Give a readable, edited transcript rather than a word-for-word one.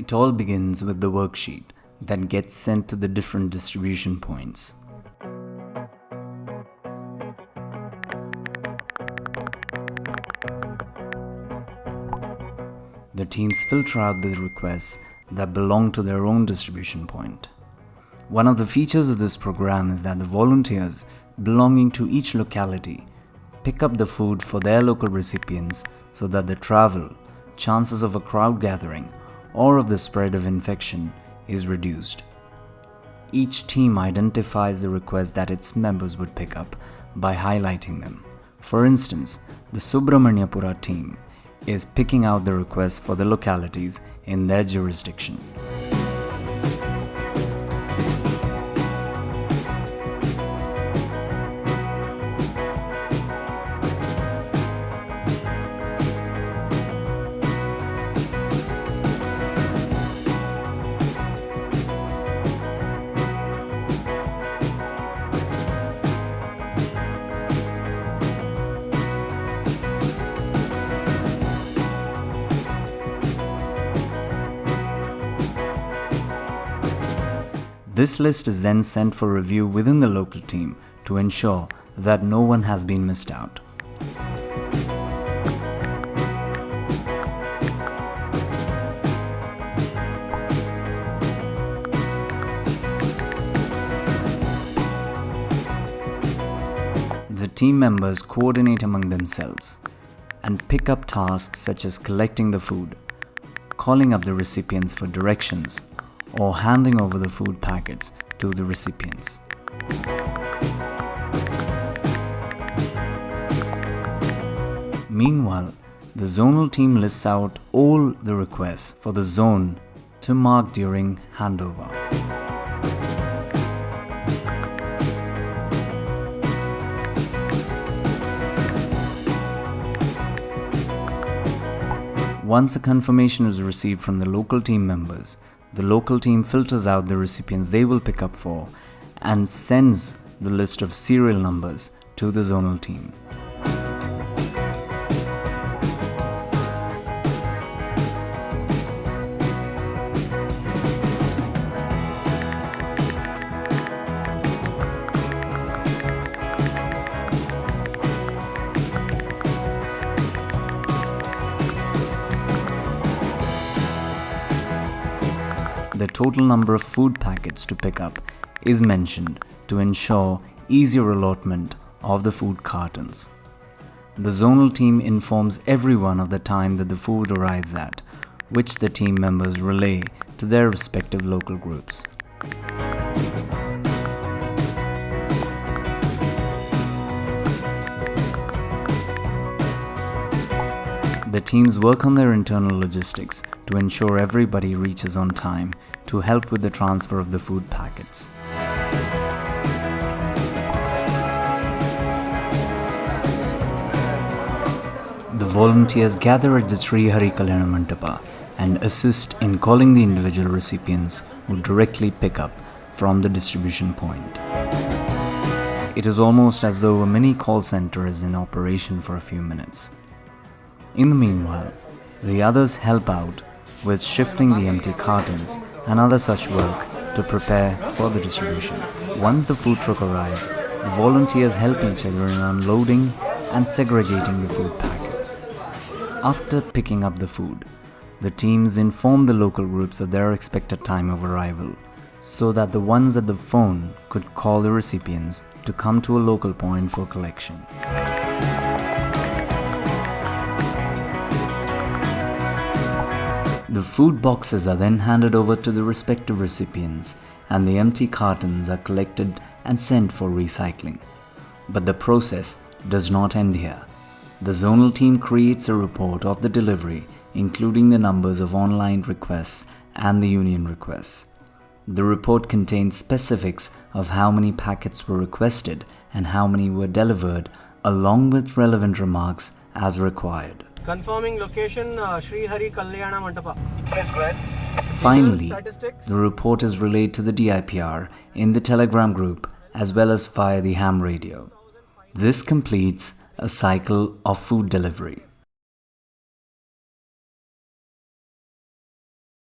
It all begins with the worksheet that gets sent to the different distribution points. The teams filter out the requests that belong to their own distribution point. One of the features of this program is that the volunteers belonging to each locality pick up the food for their local recipients so that the travel, chances of a crowd gathering, or of the spread of infection is reduced. Each team identifies the requests that its members would pick up by highlighting them. For instance, the Subramanyapura team is picking out the requests for the localities in their jurisdiction. This list is then sent for review within the local team to ensure that no one has been missed out. The team members coordinate among themselves and pick up tasks such as collecting the food, calling up the recipients for directions, or handing over the food packets to the recipients. Meanwhile, the zonal team lists out all the requests for the zone to mark during handover. Once a confirmation is received from the local team members, the local team filters out the recipients they will pick up for and sends the list of serial numbers to the zonal team. The total number of food packets to pick up is mentioned to ensure easier allotment of the food cartons. The zonal team informs everyone of the time that the food arrives at, which the team members relay to their respective local groups. The teams work on their internal logistics to ensure everybody reaches on time to help with the transfer of the food packets. The volunteers gather at the Sri Hari Kalyana Mantapa and assist in calling the individual recipients who directly pick up from the distribution point. It is almost as though a mini call center is in operation for a few minutes. In the meanwhile, the others help out with shifting the empty cartons and other such work to prepare for the distribution. Once the food truck arrives, the volunteers help each other in unloading and segregating the food packets. After picking up the food, the teams inform the local groups of their expected time of arrival, so that the ones at the phone could call the recipients to come to a local point for collection. The food boxes are then handed over to the respective recipients and the empty cartons are collected and sent for recycling. But the process does not end here. The zonal team creates a report of the delivery, including the numbers of online requests and the union requests. The report contains specifics of how many packets were requested and how many were delivered, along with relevant remarks as required. Confirming location, Sri Hari Kalyana Mantapa. Finally, the report is relayed to the DIPR in the Telegram group as well as via the ham radio. This completes a cycle of food delivery.